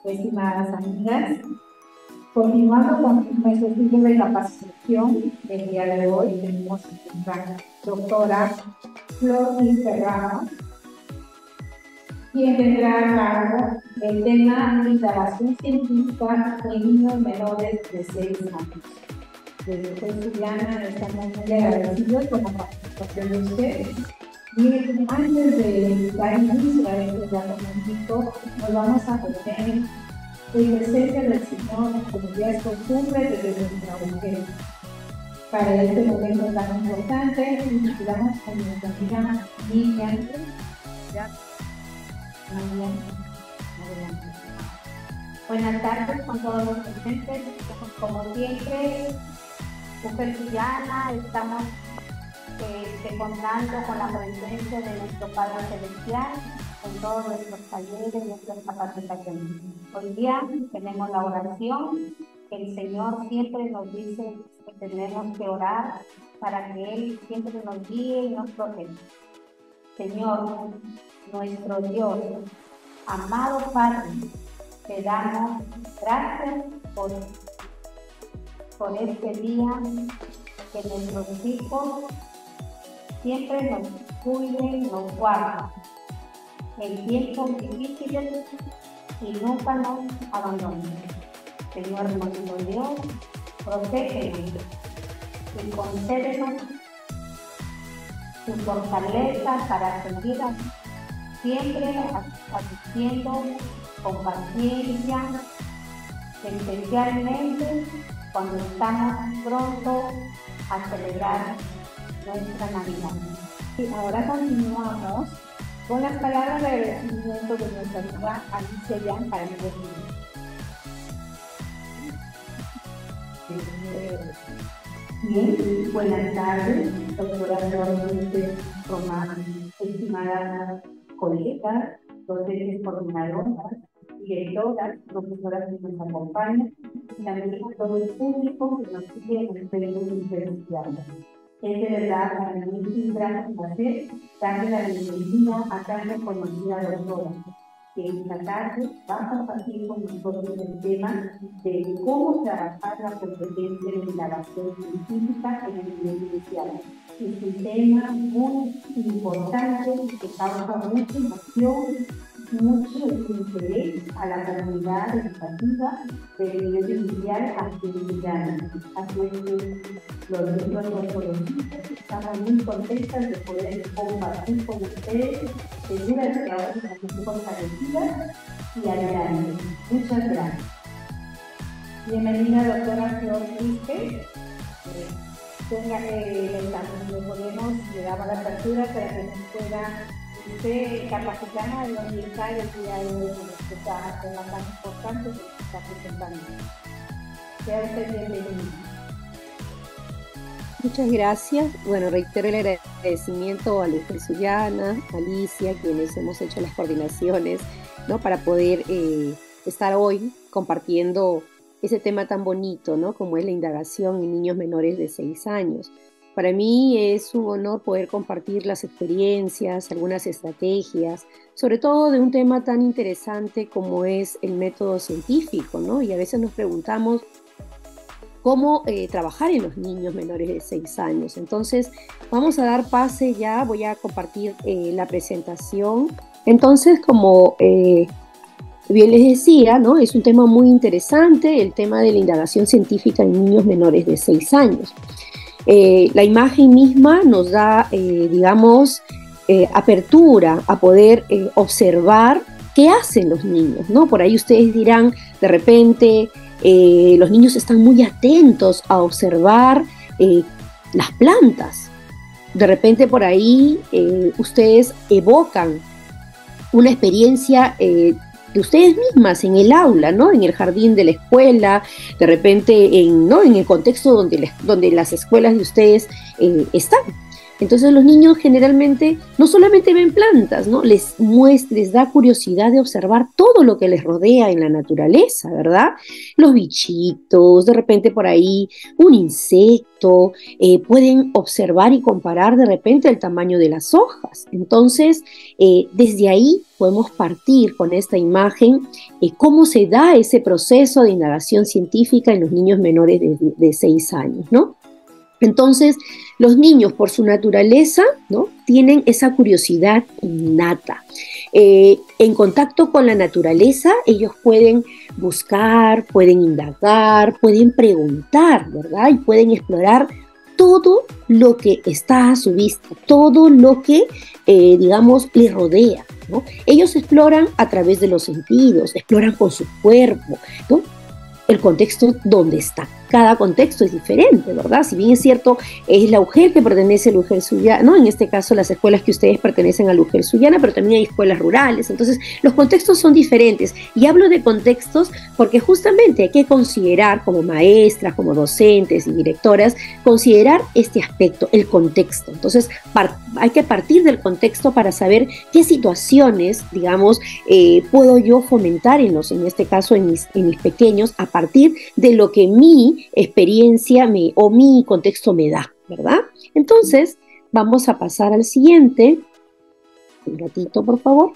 estimadas amigas. Continuando con nuestro ciclo de capacitación, el día de hoy tenemos a nuestra doctora Flor Serrano, quien tendrá a cargo el tema de instalación científica en niños menores de 6 años. Desde Juliana estamos muy agradecidos por la participación de ustedes. Miren, antes de dar inicio a este tratamiento, nos vamos a poner en presencia del Señor, como ya es costumbre desde nuestra mujer. Para este momento tan importante, invitamos a nuestra amiga Miriam. Buenas tardes con todos los presentes. Como siempre, Mujer Juliana, estamos contando con la presencia de nuestro Padre Celestial en todos nuestros talleres, nuestras capacitaciones. Hoy día tenemos la oración, que el Señor siempre nos dice que tenemos que orar para que Él siempre nos guíe y nos proteja. Señor, nuestro Dios, amado Padre, te damos gracias por este día, que nuestros hijos siempre nos cuiden, nos guarden en tiempos difíciles y nunca nos abandonen. Señor nuestro Dios, protégenos y concédenos tu fortaleza para seguir siempre asistiendo con paciencia, especialmente cuando estamos pronto a celebrar nuestra Navidad. Y ahora continuamos con las palabras de agradecimiento de nuestra amiga Alicia Yan para nuestros niños. Bien, buenas tardes, doctora Flor Román, estimadas colegas, docentes coordinadoras, directoras, profesoras que nos acompañan, y también a todo el público que nos sigue en el Facebook Intercultural. Es de verdad para mí un gran placer darle la bienvenida a tan reconocida doctora, que esta tarde va a compartir con nosotros el tema de cómo trabajar la competencia de indagación científica en el nivel inicial. Es un tema muy importante que causa mucha emoción, mucho interés a la comunidad educativa del nivel inicial antioquillana. Así es que los ecologistas estamos muy contentos de poder compartir con ustedes, seguras que ahora estamos fortalecidas y adelante. Muchas gracias. Bienvenida, doctora Flor Quispe. Le damos la apertura para que nos pueda usted capacitar y orientar el día de hoy en este tema tan importante que está presentando. Sea usted bienvenido. Muchas gracias. Bueno, reitero el agradecimiento a Luz Sullana, a Alicia, quienes hemos hecho las coordinaciones, ¿no?, para poder estar hoy compartiendo ese tema tan bonito, ¿no?, como es la indagación en niños menores de 6 años. Para mí es un honor poder compartir las experiencias, algunas estrategias, sobre todo de un tema tan interesante como es el método científico, ¿no? Y a veces nos preguntamos cómo trabajar en los niños menores de 6 años. Entonces, vamos a dar pase ya, voy a compartir la presentación. Entonces, como bien les decía, ¿no?, es un tema muy interesante, el tema de la indagación científica en niños menores de 6 años. La imagen misma nos da, digamos, apertura a poder observar qué hacen los niños, ¿no? Por ahí ustedes dirán, de repente, los niños están muy atentos a observar las plantas. De repente por ahí ustedes evocan una experiencia de ustedes mismas en el aula, ¿no?, en el jardín de la escuela, de repente en el contexto donde las escuelas de ustedes están. Entonces los niños generalmente no solamente ven plantas, ¿no? Les da curiosidad de observar todo lo que les rodea en la naturaleza, ¿verdad? Los bichitos, de repente por ahí un insecto, pueden observar y comparar de repente el tamaño de las hojas. Entonces, desde ahí podemos partir con esta imagen, cómo se da ese proceso de indagación científica en los niños menores de 6 años, ¿no? Entonces, los niños, por su naturaleza, ¿no?, tienen esa curiosidad innata. En contacto con la naturaleza, ellos pueden buscar, pueden indagar, pueden preguntar, ¿verdad? Y pueden explorar todo lo que está a su vista, todo lo que, digamos, les rodea, ¿no? Ellos exploran a través de los sentidos, exploran con su cuerpo, ¿no?, el contexto donde está. Cada contexto es diferente, ¿verdad? Si bien es cierto, es la UGEL que pertenece a la UGEL Sullana, ¿no? En este caso las escuelas que ustedes pertenecen a la UGEL Sullana, pero también hay escuelas rurales, entonces los contextos son diferentes. Y hablo de contextos porque justamente hay que considerar, como maestras, como docentes y directoras, considerar este aspecto, el contexto. Entonces hay que partir del contexto para saber qué situaciones, digamos, puedo yo fomentar en este caso en mis pequeños, a partir de lo que mi experiencia o mi contexto me da, ¿verdad? Entonces, vamos a pasar al siguiente. Un ratito, por favor.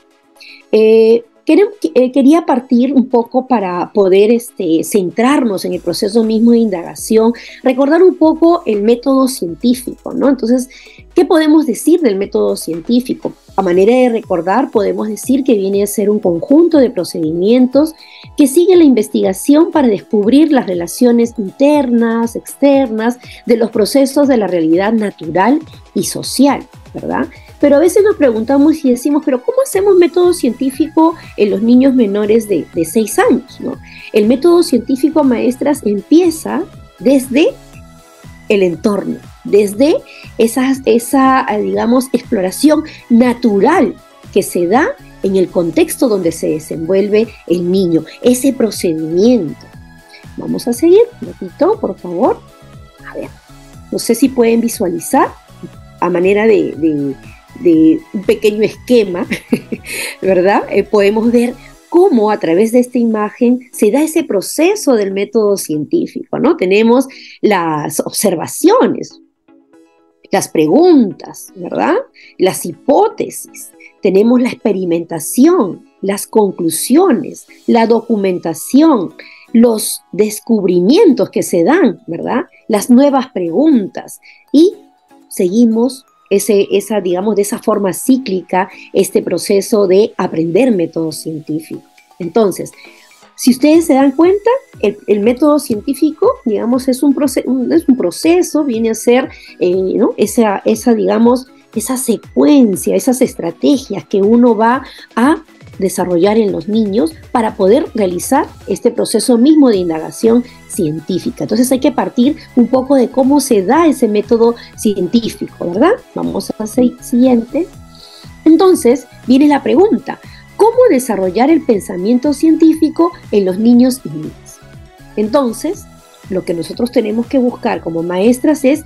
Quería partir un poco para poder centrarnos en el proceso mismo de indagación, recordar un poco el método científico, ¿no? Entonces, ¿qué podemos decir del método científico? A manera de recordar, podemos decir que viene a ser un conjunto de procedimientos que sigue la investigación para descubrir las relaciones internas, externas, de los procesos de la realidad natural y social, ¿verdad? Pero a veces nos preguntamos y decimos, ¿pero cómo hacemos método científico en los niños menores de 6 años, ¿no? El método científico, maestras, empieza desde el entorno, desde esa, digamos, exploración natural que se da en el contexto donde se desenvuelve el niño, ese procedimiento. Vamos a seguir, un ratito, por favor. A ver, no sé si pueden visualizar a manera de un pequeño esquema, ¿verdad? Podemos ver cómo a través de esta imagen se da ese proceso del método científico, ¿no? Tenemos las observaciones, las preguntas, ¿verdad? Las hipótesis, tenemos la experimentación, las conclusiones, la documentación, los descubrimientos que se dan, ¿verdad? Las nuevas preguntas, y seguimos digamos, de esa forma cíclica, este proceso de aprender método científico. Entonces, si ustedes se dan cuenta, el método científico, digamos, es un proceso, viene a ser, ¿no?, digamos, esa secuencia, esas estrategias que uno va a desarrollar en los niños para poder realizar este proceso mismo de indagación científica. Entonces hay que partir un poco de cómo se da ese método científico, ¿verdad? Vamos a siguiente. Entonces viene la pregunta, ¿cómo desarrollar el pensamiento científico en los niños y niñas? Entonces, lo que nosotros tenemos que buscar como maestras es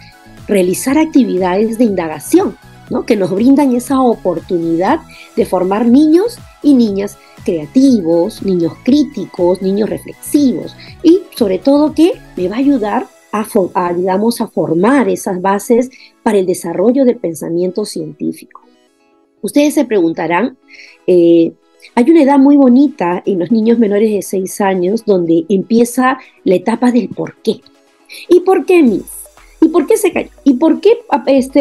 realizar actividades de indagación, ¿no?, que nos brindan esa oportunidad de formar niños y niñas creativos, niños críticos, niños reflexivos, y sobre todo que me va a ayudar digamos, a formar esas bases para el desarrollo del pensamiento científico. Ustedes se preguntarán, hay una edad muy bonita en los niños menores de 6 años donde empieza la etapa del por qué. ¿Y por qué, Miss? ¿Y por qué se cayó? ¿Y por qué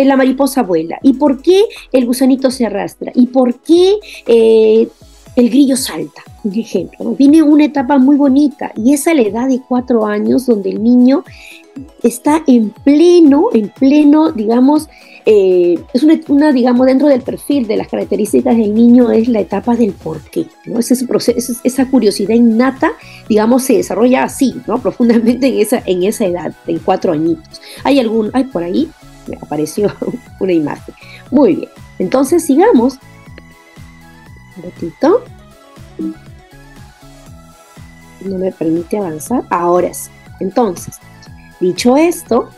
la mariposa vuela? ¿Y por qué el gusanito se arrastra? ¿Y por qué el grillo salta? Un ejemplo, ¿no? Viene una etapa muy bonita y esa es la edad de 4 años donde el niño está en pleno, digamos, es una, digamos, dentro del perfil de las características del niño es la etapa del porqué, ¿no? Ese proceso, esa curiosidad innata, digamos, se desarrolla así, ¿no?, profundamente en esa edad, en 4 añitos. Hay por ahí, me apareció una imagen. Muy bien, entonces sigamos. Un ratito. No me permite avanzar. Ahora sí. Entonces, dicho esto,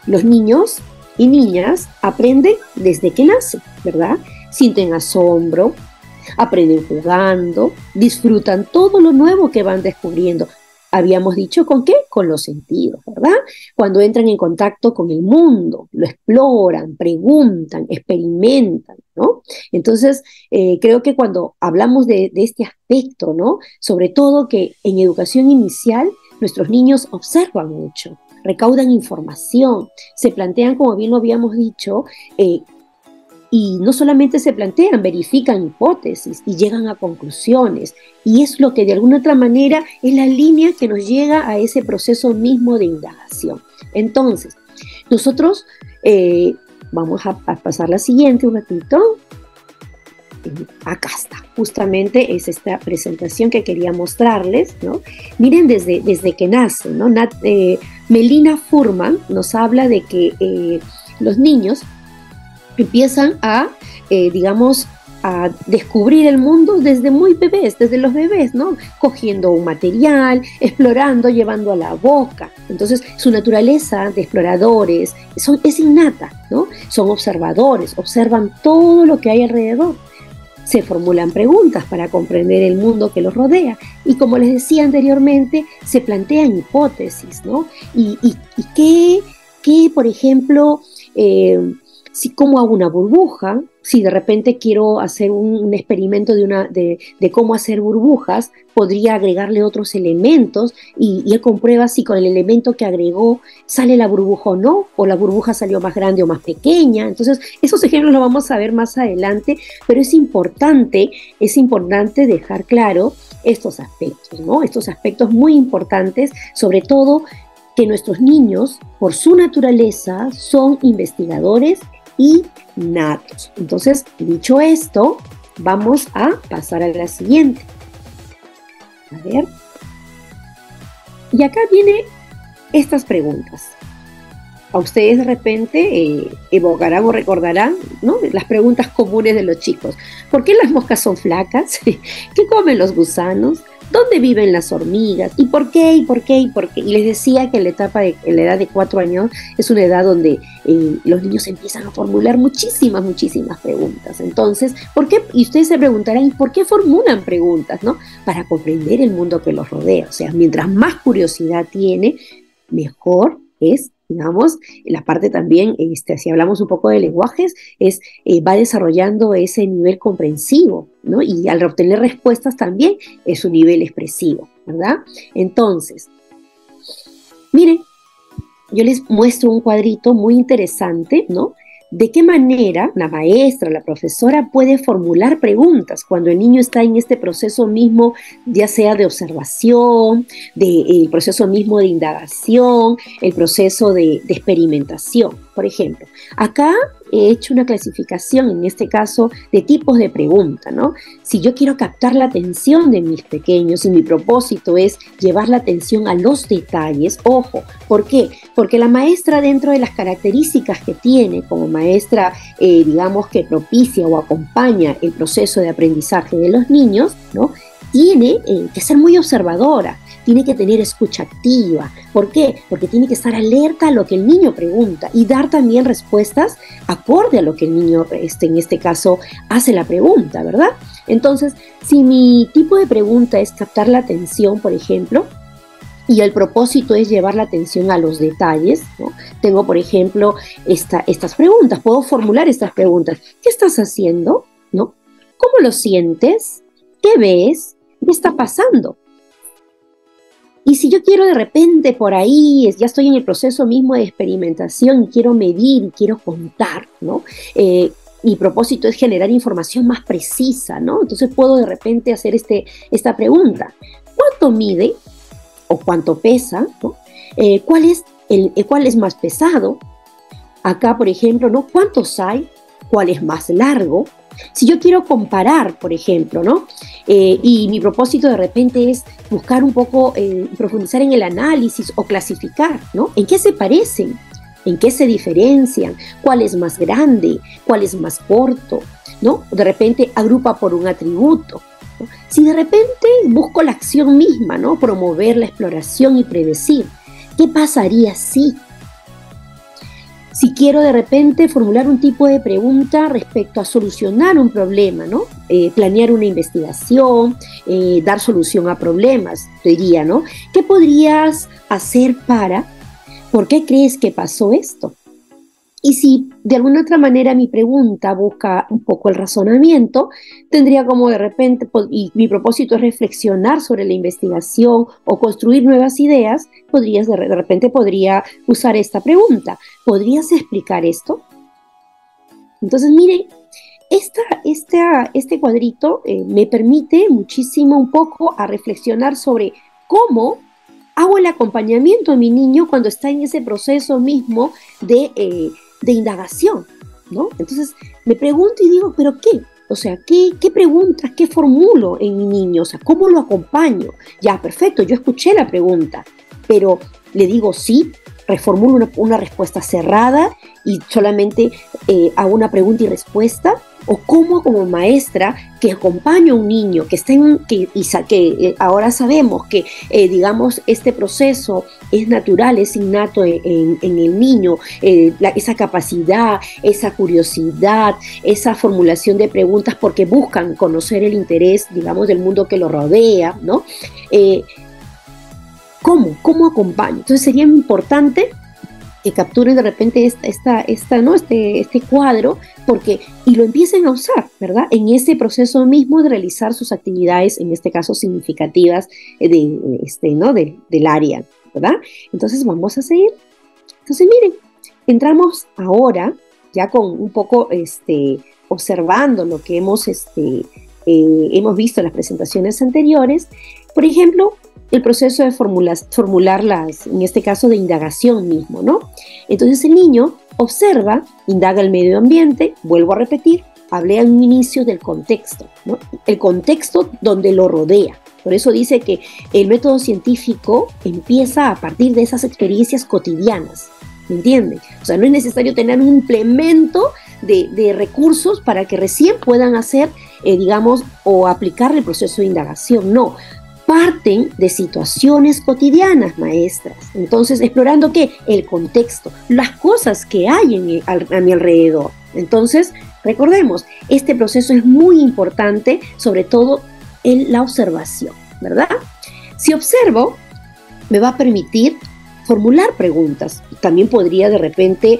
los niños y niñas aprenden desde que nacen, ¿verdad? Sienten asombro, aprenden jugando, disfrutan todo lo nuevo que van descubriendo. Habíamos dicho ¿con qué? Con los sentidos, ¿verdad? Cuando entran en contacto con el mundo, lo exploran, preguntan, experimentan, ¿no? Entonces, creo que cuando hablamos de este aspecto, ¿no? Sobre todo que en educación inicial nuestros niños observan mucho, recaudan información, se plantean, como bien lo habíamos dicho, y no solamente se plantean, verifican hipótesis y llegan a conclusiones. Y es lo que de alguna otra manera es la línea que nos llega a ese proceso mismo de indagación. Entonces, nosotros vamos a pasar la siguiente un ratito. Acá está, justamente es esta presentación que quería mostrarles, ¿no? Miren desde que nace, ¿no? Melina Furman nos habla de que los niños empiezan a, digamos, a descubrir el mundo desde muy bebés, desde los bebés, ¿no? Cogiendo un material, explorando, llevando a la boca. Entonces, su naturaleza de exploradores es innata, ¿no? Son observadores, observan todo lo que hay alrededor. Se formulan preguntas para comprender el mundo que los rodea y, como les decía anteriormente, se plantean hipótesis, ¿no? Y qué, por ejemplo, cómo hago una burbuja, si de repente quiero hacer un experimento de cómo hacer burbujas, podría agregarle otros elementos y él comprueba si con el elemento que agregó sale la burbuja o no, o la burbuja salió más grande o más pequeña. Entonces, esos ejemplos los vamos a ver más adelante, pero es importante dejar claro estos aspectos, ¿no? Estos aspectos muy importantes, sobre todo que nuestros niños, por su naturaleza, son investigadores y natos. Entonces, dicho esto, vamos a pasar a la siguiente. A ver. Y acá vienen estas preguntas. A ustedes de repente evocarán o recordarán, ¿no? Las preguntas comunes de los chicos. ¿Por qué las moscas son flacas? ¿Qué comen los gusanos? ¿Dónde viven las hormigas? ¿Y por qué? ¿Y por qué? ¿Y por qué? Y les decía que en la edad de 4 años es una edad donde los niños empiezan a formular muchísimas preguntas. Entonces, ¿por qué? Y ustedes se preguntarán, ¿y por qué formulan preguntas, no? Para comprender el mundo que los rodea. O sea, mientras más curiosidad tiene, mejor es, digamos, la parte también, si hablamos un poco de lenguajes, va desarrollando ese nivel comprensivo, ¿no? Y al obtener respuestas también es su nivel expresivo, ¿verdad? Entonces, miren, yo les muestro un cuadrito muy interesante, ¿no? De qué manera la maestra, la profesora puede formular preguntas cuando el niño está en este proceso mismo, ya sea de observación, el proceso mismo de indagación, el proceso de experimentación. Por ejemplo, acá he hecho una clasificación, en este caso, de tipos de pregunta, ¿no? Si yo quiero captar la atención de mis pequeños y mi propósito es llevar la atención a los detalles, ojo, ¿por qué? Porque la maestra, dentro de las características que tiene como maestra, digamos, que propicia o acompaña el proceso de aprendizaje de los niños, ¿no? Tiene que ser muy observadora, tiene que tener escucha activa. ¿Por qué? Porque tiene que estar alerta a lo que el niño pregunta y dar también respuestas acorde a lo que el niño, en este caso, hace la pregunta, ¿verdad? Entonces, si mi tipo de pregunta es captar la atención, por ejemplo, y el propósito es llevar la atención a los detalles, ¿no? Tengo, por ejemplo, estas preguntas, puedo formular estas preguntas. ¿Qué estás haciendo? ¿No? ¿Cómo lo sientes? ¿Qué ves? ¿Qué está pasando? Y si yo quiero de repente por ahí, ya estoy en el proceso mismo de experimentación y quiero medir y quiero contar, ¿no? Mi propósito es generar información más precisa, ¿no? Entonces puedo de repente hacer esta pregunta. ¿Cuánto mide o cuánto pesa? ¿No? ¿Cuál es más pesado? Acá, por ejemplo, ¿no? ¿Cuántos hay? ¿Cuál es más largo? Si yo quiero comparar, por ejemplo, ¿no? Y mi propósito de repente es buscar un poco, profundizar en el análisis o clasificar, ¿no? ¿En qué se parecen? ¿En qué se diferencian? ¿Cuál es más grande? ¿Cuál es más corto? ¿No? De repente agrupa por un atributo, ¿no? Si de repente busco la acción misma, ¿no? Promover la exploración y predecir, ¿qué pasaría si? Si quiero de repente formular un tipo de pregunta respecto a solucionar un problema, ¿no? Planear una investigación, dar solución a problemas, te diría, ¿no? ¿Qué podrías hacer para? ¿Por qué crees que pasó esto? Y si de alguna otra manera mi pregunta busca un poco el razonamiento, tendría como de repente, y mi propósito es reflexionar sobre la investigación o construir nuevas ideas, de repente podría usar esta pregunta. ¿Podrías explicar esto? Entonces, miren, este cuadrito me permite muchísimo un poco a reflexionar sobre cómo hago el acompañamiento a mi niño cuando está en ese proceso mismo de indagación, ¿no? Entonces me pregunto y digo, ¿pero qué? O sea, ¿qué preguntas, qué formulo en mi niño? O sea, ¿cómo lo acompaño? Ya, perfecto, yo escuché la pregunta, pero le digo sí, reformulo una respuesta cerrada y solamente hago una pregunta y respuesta, o cómo como maestra que acompaño a un niño que está ahora sabemos que digamos este proceso es natural, es innato en el niño, esa capacidad, esa curiosidad, esa formulación de preguntas porque buscan conocer el interés, digamos, del mundo que lo rodea, ¿no? ¿Cómo acompaño? Entonces sería importante que capturen de repente este cuadro y lo empiecen a usar, ¿verdad? En ese proceso mismo de realizar sus actividades, en este caso significativas del área, ¿verdad? Entonces vamos a seguir. Entonces miren, entramos ahora ya con un poco observando lo que hemos visto en las presentaciones anteriores. Por ejemplo, el proceso de formular en este caso de indagación mismo, ¿no? Entonces el niño observa, indaga el medio ambiente, vuelvo a repetir, hablé al inicio del contexto, ¿no? El contexto donde lo rodea. Por eso dice que el método científico empieza a partir de esas experiencias cotidianas, ¿me entienden? O sea, no es necesario tener un implemento de recursos para que recién puedan hacer, o aplicar el proceso de indagación, no. Parten de situaciones cotidianas, maestras. Entonces, explorando ¿qué? El contexto, las cosas que hay a mi alrededor. Entonces, recordemos, este proceso es muy importante, sobre todo en la observación, ¿verdad? Si observo, me va a permitir formular preguntas. También podría de repente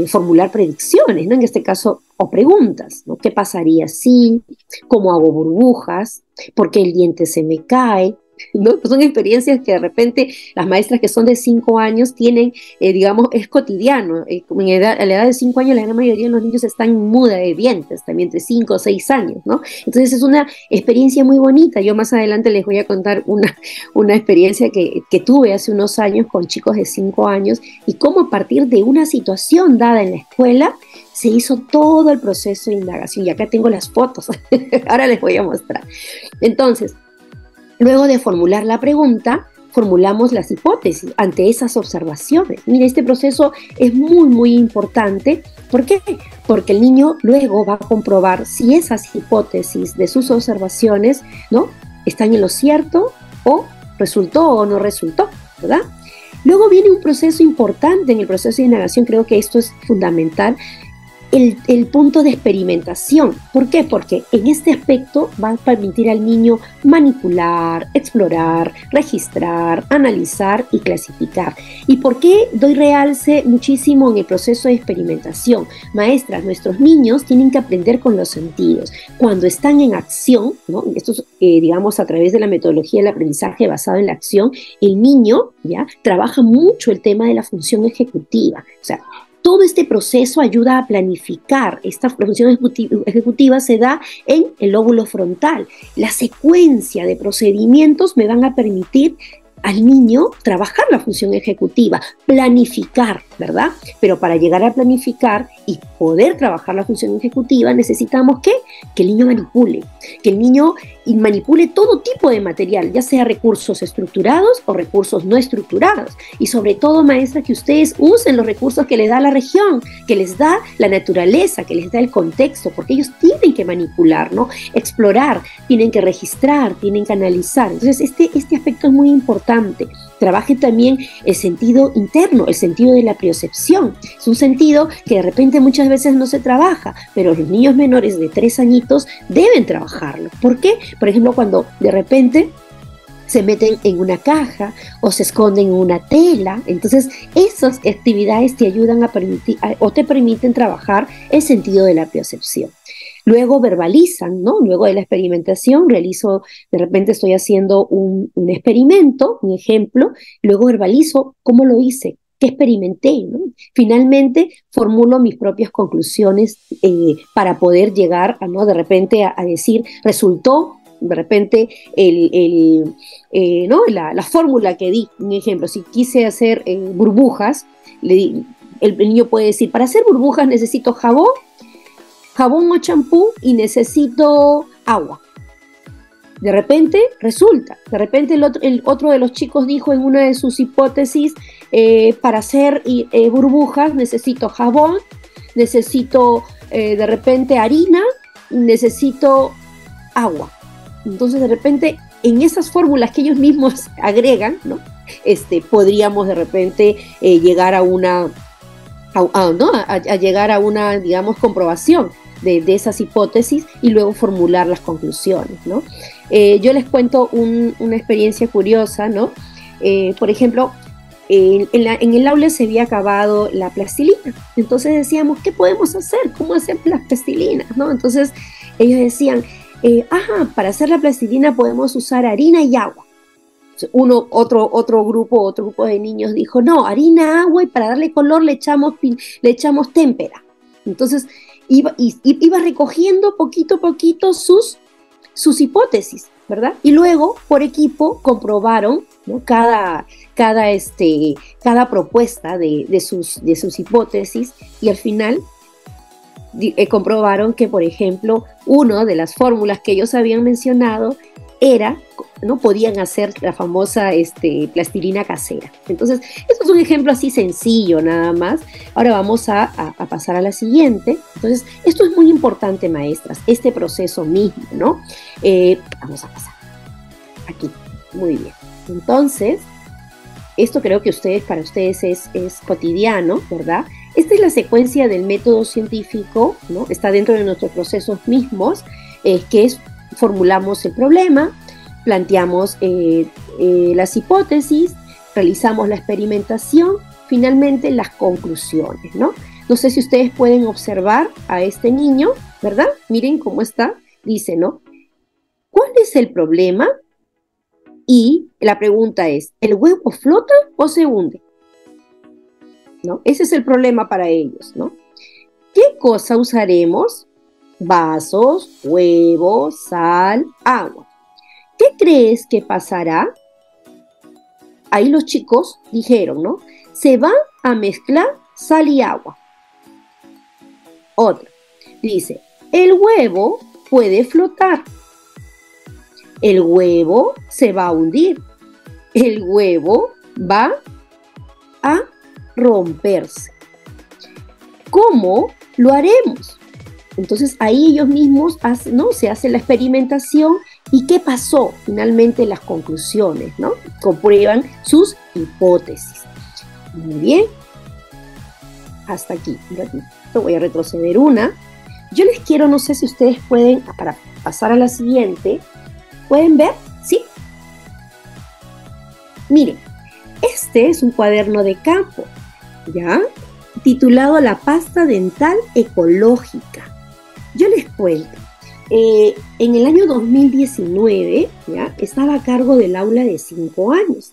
formular predicciones, ¿no? En este caso, o preguntas, ¿no? ¿Qué pasaría si? ¿Cómo hago burbujas? ¿Por qué el diente se me cae? ¿No? Pues son experiencias que de repente las maestras que son de 5 años tienen, es cotidiano. A la edad de 5 años la gran mayoría de los niños están muda de dientes, también de 5 o 6 años, ¿no? Entonces es una experiencia muy bonita. Yo más adelante les voy a contar una experiencia que tuve hace unos años con chicos de 5 años y cómo a partir de una situación dada en la escuela se hizo todo el proceso de indagación. Y acá tengo las fotos, ahora les voy a mostrar. Entonces, luego de formular la pregunta, formulamos las hipótesis ante esas observaciones. Mira, este proceso es muy, muy importante. ¿Por qué? Porque el niño luego va a comprobar si esas hipótesis de sus observaciones, ¿no?, están en lo cierto o resultó o no resultó, ¿verdad? Luego viene un proceso importante en el proceso de indagación, creo que esto es fundamental, el punto de experimentación. ¿Por qué? Porque en este aspecto va a permitir al niño manipular, explorar, registrar, analizar y clasificar. ¿Y por qué doy realce muchísimo en el proceso de experimentación? Maestras, nuestros niños tienen que aprender con los sentidos. Cuando están en acción, ¿no? Esto es, a través de la metodología del aprendizaje basado en la acción, el niño ya trabaja mucho el tema de la función ejecutiva. O sea, todo este proceso ayuda a planificar. Esta función ejecutiva se da en el lóbulo frontal. La secuencia de procedimientos me van a permitir al niño trabajar la función ejecutiva, planificar, ¿verdad? Pero para llegar a planificar y poder trabajar la función ejecutiva necesitamos ¿qué? Que el niño manipule, que el niño manipule todo tipo de material, ya sea recursos estructurados o recursos no estructurados. Y sobre todo, maestra, que ustedes usen los recursos que les da la región, que les da la naturaleza, que les da el contexto, porque ellos tienen que manipular, ¿no? Explorar, tienen que registrar, tienen que analizar. Entonces, este aspecto es muy importante. trabaje también el sentido interno, el sentido de la propriocepción. Es un sentido que de repente muchas veces no se trabaja, pero los niños menores de 3 añitos deben trabajarlo. ¿Por qué? Por ejemplo, cuando de repente se meten en una caja o se esconden en una tela. Entonces, esas actividades te ayudan a permitir o te permiten trabajar el sentido de la percepción. Luego verbalizan, ¿no? Luego de la experimentación realizo, de repente estoy haciendo un experimento, un ejemplo, luego verbalizo cómo lo hice, qué experimenté, ¿no? Finalmente formulo mis propias conclusiones para poder llegar a, ¿no? De repente a decir, resultó de repente ¿no? la fórmula que di, un ejemplo, si quise hacer burbujas, el niño puede decir, para hacer burbujas necesito jabón o champú y necesito agua. De repente resulta, de repente el otro de los chicos dijo en una de sus hipótesis, para hacer burbujas necesito jabón, necesito de repente harina, necesito agua. Entonces, de repente, en esas fórmulas que ellos mismos agregan, ¿no? Podríamos de repente llegar a una, ¿no? a llegar a una, digamos, comprobación de esas hipótesis y luego formular las conclusiones, ¿no? Yo les cuento una experiencia curiosa, ¿no? Por ejemplo, en el aula se había acabado la plastilina. Entonces decíamos, ¿qué podemos hacer? ¿Cómo hacer las plastilinas? ¿No? Entonces ellos decían, para hacer la plastilina podemos usar harina y agua. Otro grupo de niños dijo, no, harina, agua y para darle color le echamos témpera. Entonces iba recogiendo poquito a poquito sus hipótesis, ¿verdad? Y luego, por equipo, comprobaron, ¿no? cada propuesta de sus hipótesis y al final comprobaron que, por ejemplo, una de las fórmulas que ellos habían mencionado era, ¿no? Podían hacer la famosa plastilina casera. Entonces, esto es un ejemplo así sencillo nada más. Ahora vamos a pasar a la siguiente. Entonces, esto es muy importante, maestras, este proceso mismo, ¿no? Vamos a pasar aquí. Muy bien. Entonces, esto creo que para ustedes es cotidiano, ¿verdad? Esta es la secuencia del método científico, ¿no? Está dentro de nuestros procesos mismos, que es formulamos el problema, planteamos las hipótesis, realizamos la experimentación, finalmente las conclusiones, ¿no? No sé si ustedes pueden observar a este niño, ¿verdad? Miren cómo está, dice, ¿no? ¿Cuál es el problema? Y la pregunta es, ¿el huevo flota o se hunde? ¿No? Ese es el problema para ellos, ¿no? ¿Qué cosa usaremos? Vasos, huevos, sal, agua. ¿Qué crees que pasará? Ahí los chicos dijeron, ¿no? Se va a mezclar sal y agua. Otra. Dice, el huevo puede flotar. El huevo se va a hundir. El huevo va a romperse. ¿Cómo lo haremos? Entonces ahí ellos mismos se hace la experimentación y ¿qué pasó? Finalmente las conclusiones, ¿no? Comprueban sus hipótesis. Muy bien. Hasta aquí. Voy a retroceder una. Yo les quiero, no sé si ustedes pueden, para pasar a la siguiente, ¿pueden ver? ¿Sí? Miren, este es un cuaderno de campo, ¿ya? Titulado La pasta dental ecológica. Yo les cuento, en el año 2019, ¿ya? Estaba a cargo del aula de 5 años.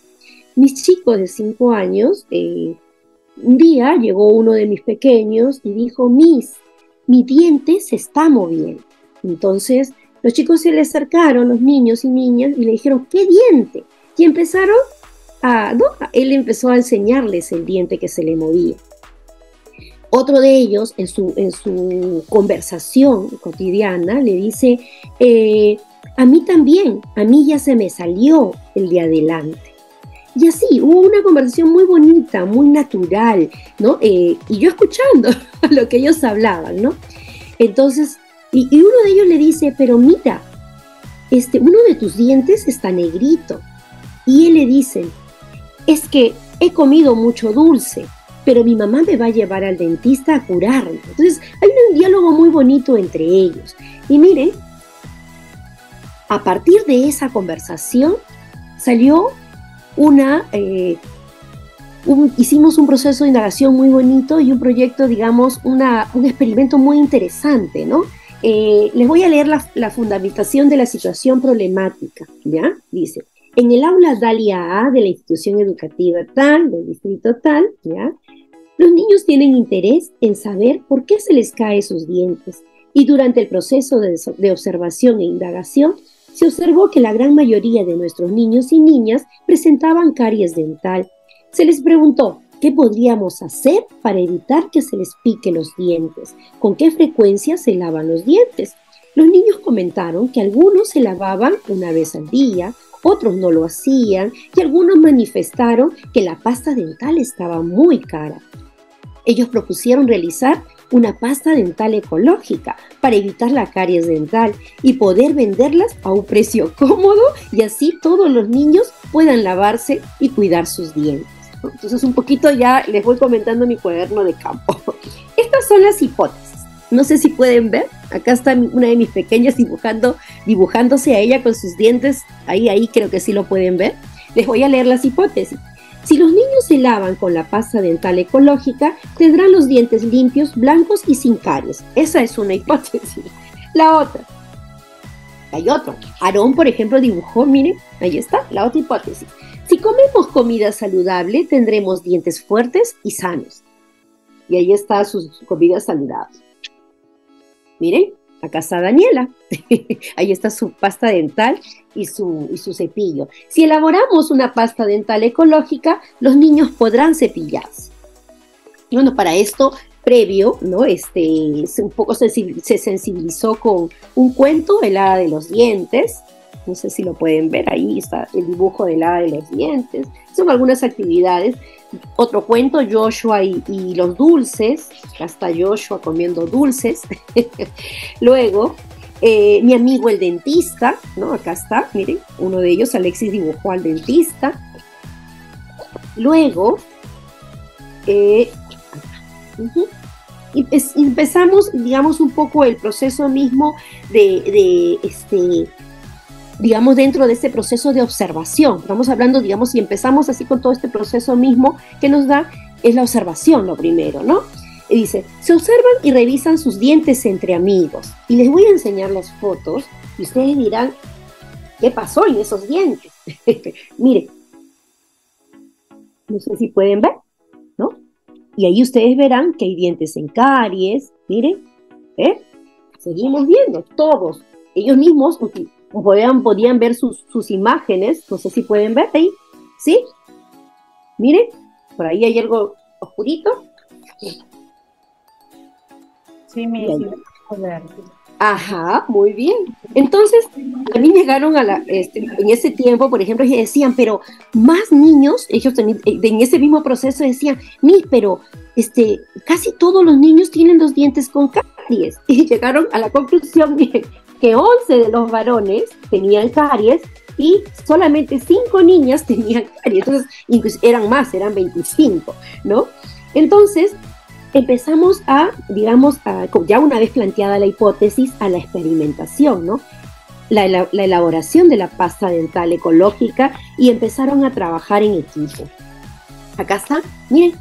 Mis chicos de 5 años, un día llegó uno de mis pequeños y dijo, Miss, mi diente se está moviendo. Entonces, los chicos se le acercaron, los niños y niñas, y le dijeron, ¿qué diente? Y empezaron él empezó a enseñarles el diente que se le movía. Otro de ellos, en su conversación cotidiana, le dice, a mí también, a mí ya se me salió el de adelante. Y así, hubo una conversación muy bonita, muy natural, ¿no? Y yo escuchando lo que ellos hablaban, ¿no? Entonces, y uno de ellos le dice, pero mira, uno de tus dientes está negrito. Y él le dice, es que he comido mucho dulce, pero mi mamá me va a llevar al dentista a curarme. Entonces, hay un diálogo muy bonito entre ellos. Y miren, a partir de esa conversación salió hicimos un proceso de indagación muy bonito y un proyecto, digamos, un experimento muy interesante, ¿no? Les voy a leer la fundamentación de la situación problemática, ¿ya? Dice, en el aula Dalia A de la institución educativa tal, del distrito tal, ¿ya? Los niños tienen interés en saber por qué se les caen sus dientes y durante el proceso de observación e indagación se observó que la gran mayoría de nuestros niños y niñas presentaban caries dental. Se les preguntó, ¿qué podríamos hacer para evitar que se les pique los dientes? ¿Con qué frecuencia se lavan los dientes? Los niños comentaron que algunos se lavaban una vez al día, otros no lo hacían y algunos manifestaron que la pasta dental estaba muy cara. Ellos propusieron realizar una pasta dental ecológica para evitar la caries dental y poder venderlas a un precio cómodo y así todos los niños puedan lavarse y cuidar sus dientes. Entonces un poquito ya les voy comentando mi cuaderno de campo. Estas son las hipótesis. No sé si pueden ver. Acá está una de mis pequeñas dibujándose a ella con sus dientes. Ahí creo que sí lo pueden ver. Les voy a leer las hipótesis. Si los niños se lavan con la pasta dental ecológica, tendrán los dientes limpios, blancos y sin caries. Esa es una hipótesis. La otra. Hay otro. Aarón, por ejemplo, dibujó, miren, ahí está, la otra hipótesis. Si comemos comida saludable, tendremos dientes fuertes y sanos. Y ahí está sus comidas saludables. Miren, acá está Daniela. Ahí está su pasta dental y su cepillo. Si elaboramos una pasta dental ecológica, los niños podrán cepillarse. Y bueno, para esto, previo, ¿no? Un poco se sensibilizó con un cuento, el hada de los dientes. No sé si lo pueden ver, ahí está el dibujo del hada de los dientes. Son algunas actividades. Otro cuento, Joshua y los dulces. Acá está Joshua comiendo dulces. Luego, mi amigo el dentista, ¿no? Acá está, miren, uno de ellos, Alexis dibujó al dentista. Luego, empezamos, digamos, un poco el proceso mismo digamos, dentro de este proceso de observación. Estamos hablando, digamos, y empezamos así con todo este proceso mismo que nos da, es la observación lo primero, ¿no? Y dice, se observan y revisan sus dientes entre amigos. Y les voy a enseñar las fotos y ustedes dirán, ¿qué pasó en esos dientes? Miren, no sé si pueden ver, ¿no? Y ahí ustedes verán que hay dientes en caries, miren, seguimos viendo, todos, ellos mismos podían ver sus imágenes, no sé si pueden ver ahí, ¿sí? Miren, por ahí hay algo oscurito. Sí, mire, Ajá, muy bien. Entonces, a mí llegaron en ese tiempo, por ejemplo, y decían, pero más niños, ellos en ese mismo proceso decían, pero casi todos los niños tienen los dientes con caries. Y llegaron a la conclusión, miren, que 11 de los varones tenían caries y solamente 5 niñas tenían caries. Entonces, incluso eran 25, ¿no? Entonces, empezamos digamos, ya una vez planteada la hipótesis, a la experimentación, ¿no? La elaboración de la pasta dental ecológica y empezaron a trabajar en equipo. Acá está, miren,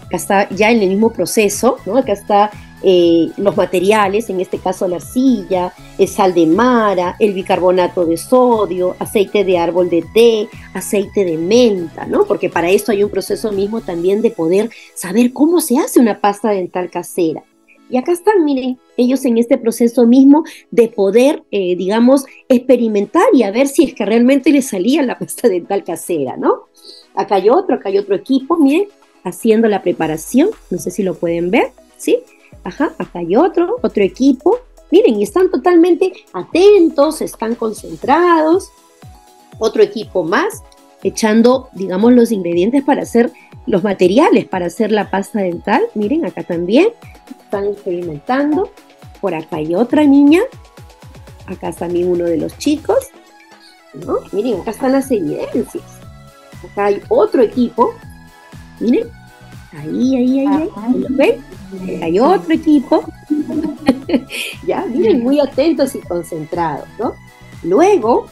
acá está ya en el mismo proceso, ¿no? Acá está los materiales, en este caso la arcilla, el sal de mara, el bicarbonato de sodio, aceite de árbol de té, aceite de menta, ¿no? Porque para esto hay un proceso mismo también de poder saber cómo se hace una pasta dental casera. Y acá están, miren, ellos en este proceso mismo de poder, digamos, experimentar y a ver si es que realmente les salía la pasta dental casera, ¿no? Acá hay otro equipo, miren, haciendo la preparación, no sé si lo pueden ver, ¿sí? Ajá, acá hay otro equipo, miren, y están totalmente atentos, están concentrados. Otro equipo más, echando, digamos, los ingredientes para hacer, los materiales para hacer la pasta dental. Miren, acá también están experimentando. Por acá hay otra niña, acá también uno de los chicos, ¿no? Miren, acá están las evidencias. Acá hay otro equipo, miren, ahí, ¿lo ven? Hay otro equipo, ya, miren, muy atentos y concentrados, ¿no? Luego,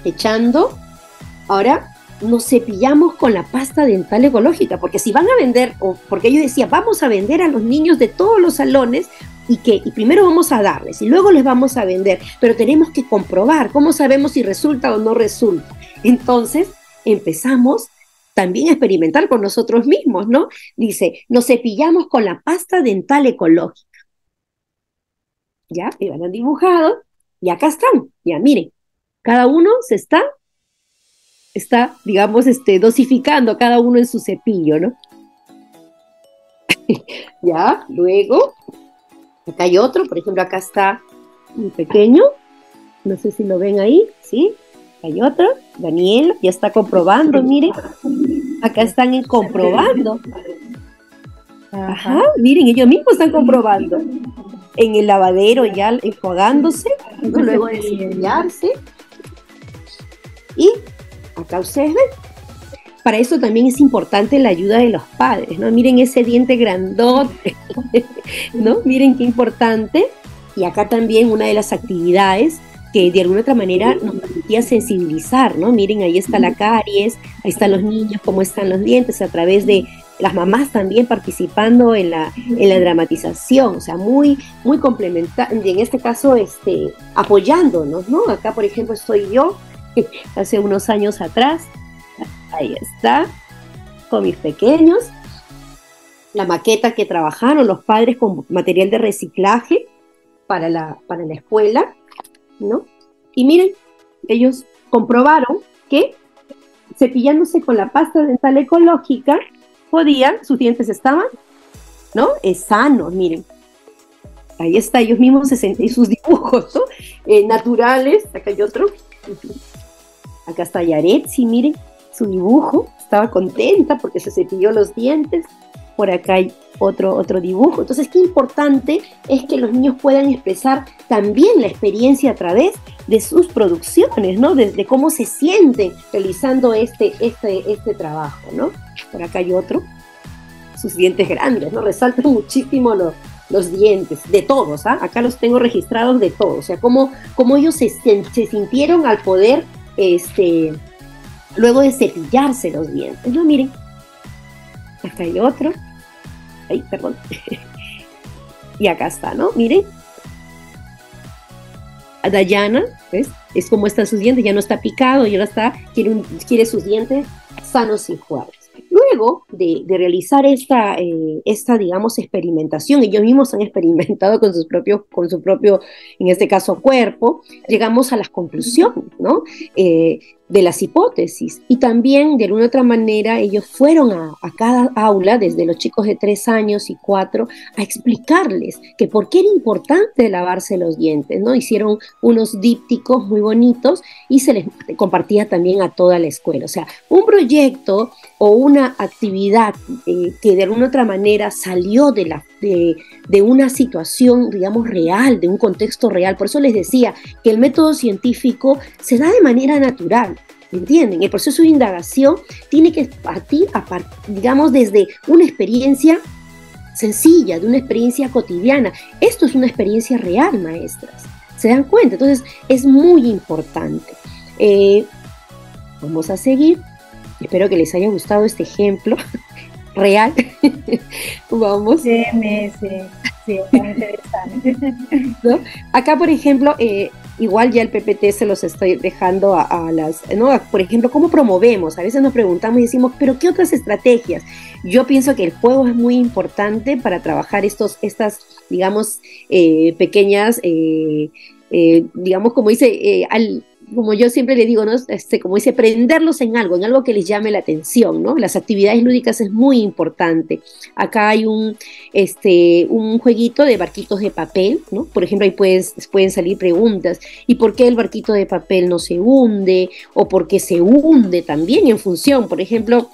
echando, ahora nos cepillamos con la pasta dental ecológica, porque si van a vender, o porque yo decía, vamos a vender a los niños de todos los salones, y primero vamos a darles, y luego les vamos a vender, pero tenemos que comprobar, ¿cómo sabemos si resulta o no resulta? Entonces, empezamos también a experimentar con nosotros mismos, ¿no? Dice, nos cepillamos con la pasta dental ecológica. Ya, me van dibujado, y acá están, ya, miren, cada uno se está, digamos, dosificando cada uno en su cepillo, ¿no? Ya, luego, acá hay otro, por ejemplo, acá está un pequeño, no sé si lo ven ahí, ¿sí? Hay otro, Daniel, ya está comprobando, miren, acá están comprobando. Ajá, miren, ellos mismos están comprobando. En el lavadero ya enjuagándose, ¿no? Luego de cepillarse. Y acá ustedes ven. Para eso también es importante la ayuda de los padres, ¿no? Miren ese diente grandote, ¿no? Miren qué importante. Y acá también una de las actividades que de alguna otra manera nos permitía sensibilizar, ¿no? Miren, ahí está la caries, ahí están los niños, cómo están los dientes, a través de las mamás también participando en la dramatización, o sea, muy complementario, y en este caso, apoyándonos, ¿no? Acá, por ejemplo, estoy yo, hace unos años atrás, ahí está, con mis pequeños, la maqueta que trabajaron los padres con material de reciclaje para la escuela, ¿no? Y miren, ellos comprobaron que cepillándose con la pasta dental ecológica, sus dientes estaban, ¿no? Sanos, miren. Ahí está, ellos mismos y sus dibujos, ¿no? Naturales. Acá hay otro. Acá está Yaretsi, miren, su dibujo. Estaba contenta porque se cepilló los dientes. Por acá hay otro dibujo. Entonces, qué importante es que los niños puedan expresar también la experiencia a través de sus producciones, ¿no? De cómo se sienten realizando este trabajo, ¿no? Por acá hay otro. Sus dientes grandes, ¿no? Resaltan muchísimo los dientes, de todos, ¿ah? Acá los tengo registrados de todos. O sea, cómo ellos se sintieron al poder, luego de cepillarse los dientes, ¿no? Miren. Acá hay otro. Ay, perdón. Y acá está, ¿no? Miren. A Dayana, ¿ves? Es como están sus dientes, ya no está picado, ya no está, quiere sus dientes sanos y fuertes. Luego de realizar esta, digamos, experimentación, ellos mismos han experimentado con su propio, en este caso, cuerpo, llegamos a las conclusiones, ¿no? De las hipótesis, y también de alguna otra manera ellos fueron a cada aula, desde los chicos de 3 años y 4, a explicarles que por qué era importante lavarse los dientes, ¿no? Hicieron unos dípticos muy bonitos y se les compartía también a toda la escuela. O sea, un proyecto o una actividad que de alguna otra manera salió de una situación, digamos, real, de un contexto real. Por eso les decía que el método científico se da de manera natural, ¿entienden? El proceso de indagación tiene que partir, digamos, desde una experiencia sencilla, de una experiencia cotidiana. Esto es una experiencia real, maestras. ¿Se dan cuenta? Entonces, es muy importante. Vamos a seguir. Espero que les haya gustado este ejemplo real. Vamos. Sí, está interesante. ¿No? Acá, por ejemplo, igual ya el PPT se los estoy dejando a las, ¿no? Por ejemplo, ¿cómo promovemos? A veces nos preguntamos y decimos, ¿pero qué otras estrategias? Yo pienso que el juego es muy importante para trabajar estas, digamos, pequeñas, digamos, como dice, como yo siempre le digo, ¿no? Como dice, prenderlos en algo que les llame la atención, ¿no? Las actividades lúdicas es muy importante. Acá hay un jueguito de barquitos de papel, ¿no? Por ejemplo, ahí pueden salir preguntas. ¿Y por qué el barquito de papel no se hunde? ¿O por qué se hunde también en función? Por ejemplo,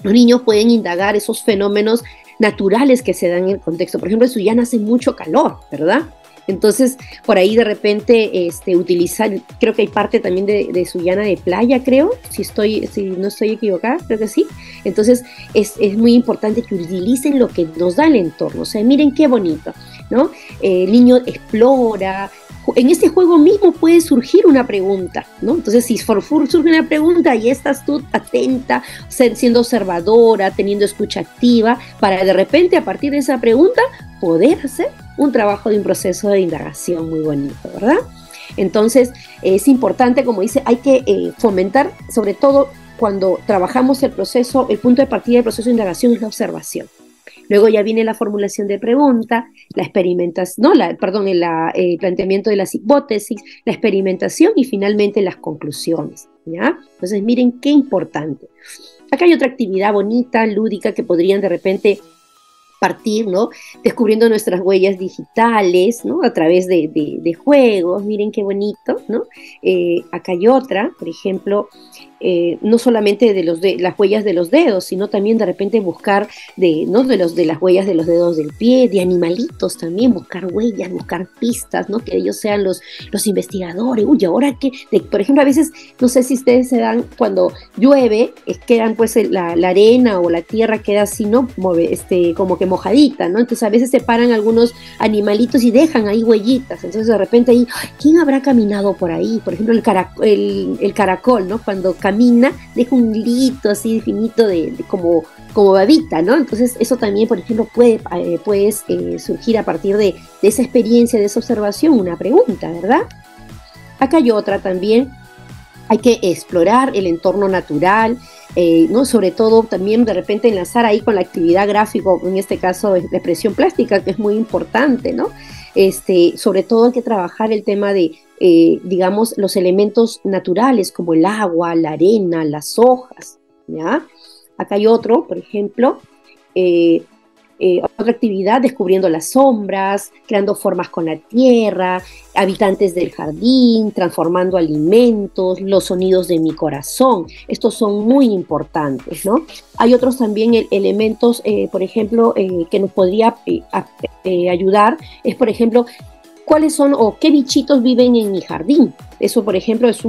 los niños pueden indagar esos fenómenos naturales que se dan en el contexto. Por ejemplo, en Sullana hace mucho calor, ¿verdad? Entonces, por ahí de repente utilizar, creo que hay parte también de Sullana de playa, creo, si no estoy equivocada, creo que sí. Entonces, es muy importante que utilicen lo que nos da el entorno. O sea, miren qué bonito, ¿no? El niño explora. En este juego mismo puede surgir una pregunta, ¿no? Entonces, si surge una pregunta y estás tú atenta, siendo observadora, teniendo escucha activa, para de repente, a partir de esa pregunta, poder hacer un trabajo de un proceso de indagación muy bonito, ¿verdad? Entonces, es importante, como dice, hay que fomentar, sobre todo cuando trabajamos el proceso, el punto de partida del proceso de indagación es la observación. Luego ya viene la formulación de pregunta, la experimentación, el planteamiento de las hipótesis, la experimentación y finalmente las conclusiones, ¿ya? Entonces miren qué importante. Acá hay otra actividad bonita, lúdica, que podrían de repente partir, ¿no? Descubriendo nuestras huellas digitales, ¿no? A través de juegos, miren qué bonito, ¿no? Acá hay otra, por ejemplo, no solamente de las huellas de los dedos, sino también de repente buscar ¿no? de las huellas de los dedos del pie, de animalitos también, buscar huellas, buscar pistas, ¿no? Que ellos sean los investigadores. Uy, ahora que, por ejemplo, a veces, no sé si ustedes se dan, cuando llueve, quedan pues la arena o la tierra queda así, ¿no? Como que mojadita, ¿no? Entonces a veces se paran algunos animalitos y dejan ahí huellitas. Entonces de repente ahí, ¿quién habrá caminado por ahí? Por ejemplo, el caracol, ¿no? Cuando camina, deja un hilito así finito como babita, ¿no? Entonces eso también, por ejemplo, puede surgir a partir de esa experiencia, de esa observación, una pregunta, ¿verdad? Acá hay otra también, hay que explorar el entorno natural, ¿no? Sobre todo también de repente enlazar ahí con la actividad gráfica, en este caso la expresión plástica, que es muy importante, ¿no? Sobre todo hay que trabajar el tema de, digamos, los elementos naturales como el agua, la arena, las hojas, ¿ya? Acá hay otro, por ejemplo, otra actividad, descubriendo las sombras, creando formas con la tierra, habitantes del jardín, transformando alimentos, los sonidos de mi corazón. Estos son muy importantes, ¿no? Hay otros también elementos, por ejemplo, que nos podría ayudar, es, por ejemplo, ¿cuáles son o qué bichitos viven en mi jardín? Eso, por ejemplo, es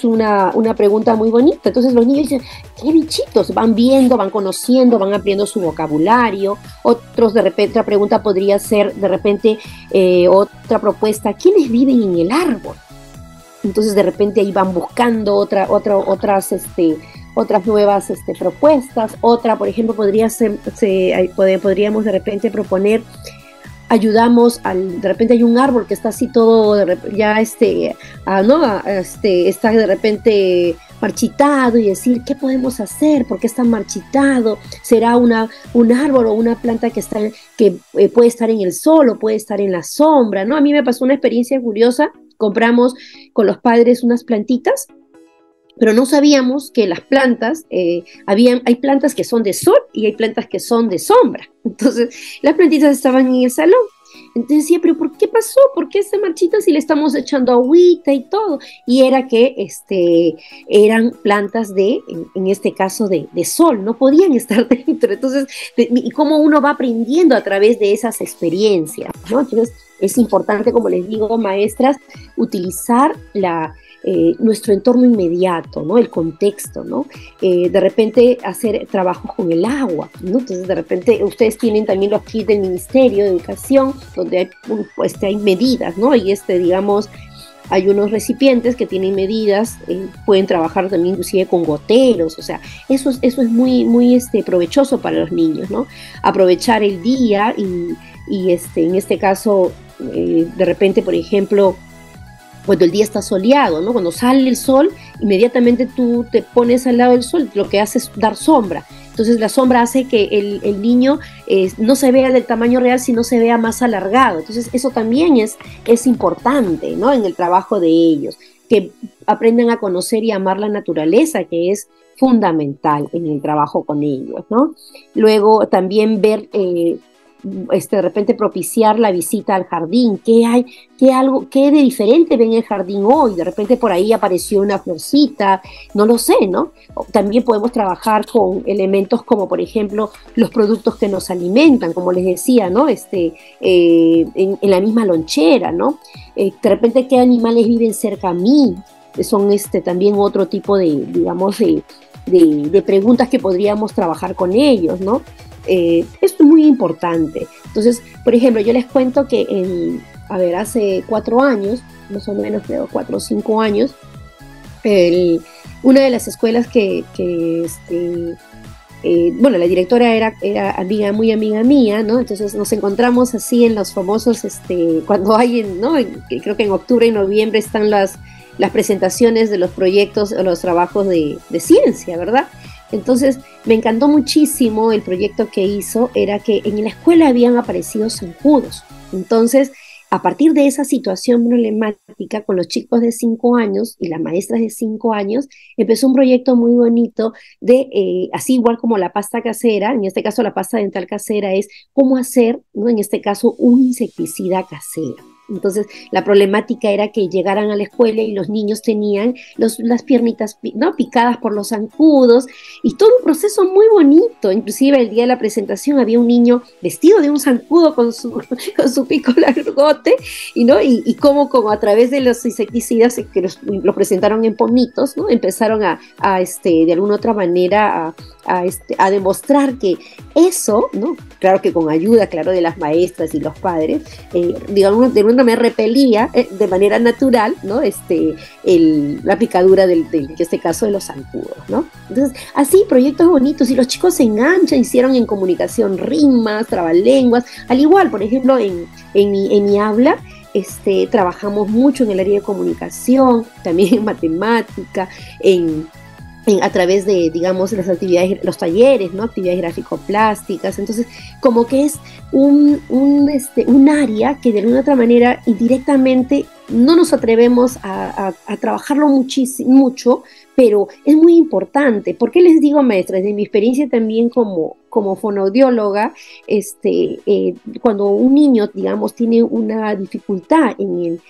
una pregunta muy bonita. Entonces los niños dicen, ¿qué bichitos? Van viendo, van conociendo, van ampliando su vocabulario. Otros, de repente, otra pregunta podría ser, de repente, otra propuesta, ¿quiénes viven en el árbol? Entonces, de repente, ahí van buscando otras nuevas propuestas. Otra, por ejemplo, podríamos de repente proponer, ayudamos de repente hay un árbol que está así todo ya está de repente marchitado, y decir, ¿qué podemos hacer? ¿Por qué está marchitado? ¿Será un árbol o una planta que puede estar en el sol o puede estar en la sombra, ¿no? A mí me pasó una experiencia curiosa. Compramos con los padres unas plantitas, pero no sabíamos que las plantas, hay plantas que son de sol y hay plantas que son de sombra. Entonces, las plantitas estaban en el salón. Entonces decía, ¿pero por qué pasó? ¿Por qué se marchita si le estamos echando agüita y todo? Y era que eran plantas en este caso, de sol, no podían estar dentro. Entonces, y cómo uno va aprendiendo a través de esas experiencias, ¿no? Entonces, es importante, como les digo, maestras, utilizar nuestro entorno inmediato, ¿no? El contexto, ¿no? De repente hacer trabajos con el agua, ¿no? Entonces de repente ustedes tienen también los kits del Ministerio de Educación, donde hay medidas, ¿no? Y digamos, hay unos recipientes que tienen medidas, pueden trabajar también inclusive con goteros. O sea, eso es muy, muy provechoso para los niños, ¿no? Aprovechar el día y en este caso, de repente, por ejemplo, cuando el día está soleado, ¿no? Cuando sale el sol, inmediatamente tú te pones al lado del sol, lo que hace es dar sombra. Entonces la sombra hace que el niño no se vea del tamaño real, sino se vea más alargado. Entonces eso también es importante, ¿no? En el trabajo de ellos, que aprendan a conocer y amar la naturaleza, que es fundamental en el trabajo con ellos, ¿no? Luego también ver de repente propiciar la visita al jardín, qué de diferente ven en el jardín hoy, de repente por ahí apareció una florcita, no lo sé, ¿no? También podemos trabajar con elementos como, por ejemplo, los productos que nos alimentan, como les decía, ¿no? En la misma lonchera, ¿no? De repente, ¿qué animales viven cerca a mí? Son también otro tipo de, digamos, de preguntas que podríamos trabajar con ellos, ¿no? Esto es muy importante. Entonces, por ejemplo, yo les cuento que hace 4 años, más o menos creo 4 o 5 años, una de las escuelas bueno, la directora era amiga, muy amiga mía, ¿no? Entonces nos encontramos así en los famosos, cuando hay, ¿no? Creo que en octubre y noviembre están las presentaciones de los proyectos o los trabajos de ciencia, ¿verdad? Entonces me encantó muchísimo el proyecto que hizo, era que en la escuela habían aparecido zancudos. Entonces, a partir de esa situación problemática con los chicos de 5 años y las maestras de 5 años, empezó un proyecto muy bonito de, así igual como la pasta casera, en este caso la pasta dental casera, es cómo hacer, ¿no? En este caso, un insecticida casero. Entonces, la problemática era que llegaran a la escuela y los niños tenían las piernitas, ¿no? Picadas por los zancudos, y todo un proceso muy bonito. Inclusive el día de la presentación había un niño vestido de un zancudo con su pico largote, y cómo como a través de los insecticidas que los presentaron en pomitos, ¿no? Empezaron de alguna otra manera a demostrar que eso, ¿no? Claro que con ayuda, claro, de las maestras y los padres, digamos, de alguna manera repelía de manera natural, ¿no? La picadura en este caso de los zancudos, ¿no? Entonces, así, proyectos bonitos, y los chicos se enganchan, hicieron en comunicación rimas, trabalenguas, al igual, por ejemplo, en mi aula, trabajamos mucho en el área de comunicación, también en matemática, a través de, digamos, las actividades, los talleres, ¿no? Actividades gráfico-plásticas. Entonces, como que es un área que de alguna otra manera indirectamente no nos atrevemos a trabajarlo mucho, pero es muy importante. ¿Por qué les digo, maestras? De mi experiencia también como fonoaudióloga, cuando un niño, digamos, tiene una dificultad en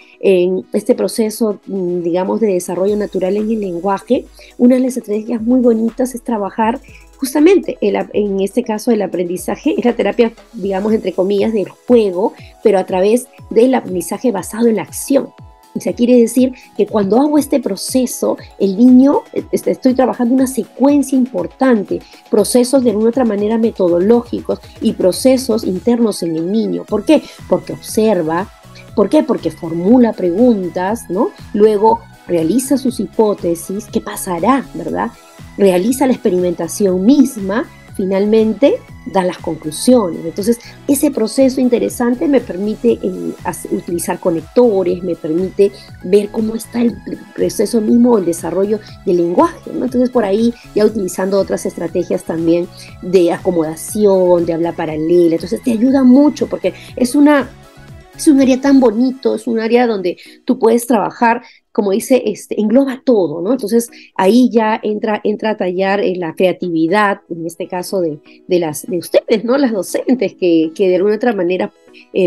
este proceso, digamos, de desarrollo natural en el lenguaje, una de las estrategias muy bonitas es trabajar justamente, en este caso, el aprendizaje es la terapia, digamos, entre comillas, del juego, pero a través del aprendizaje basado en la acción. O sea, quiere decir que cuando hago este proceso, el niño, estoy trabajando una secuencia importante, procesos de alguna otra manera metodológicos y procesos internos en el niño. ¿Por qué? Porque observa. ¿Por qué? Porque formula preguntas, ¿no? Luego realiza sus hipótesis, ¿qué pasará, verdad? Realiza la experimentación misma, finalmente da las conclusiones. Entonces, ese proceso interesante me permite utilizar conectores, me permite ver cómo está el proceso mismo, el desarrollo del lenguaje, ¿no? Entonces, por ahí ya utilizando otras estrategias también de acomodación, de habla paralela. Entonces, te ayuda mucho porque es un área tan bonito, es un área donde tú puedes trabajar, como dice, engloba todo, ¿no? Entonces ahí ya entra a tallar la creatividad, en este caso de ustedes, ¿no? Las docentes que de alguna otra manera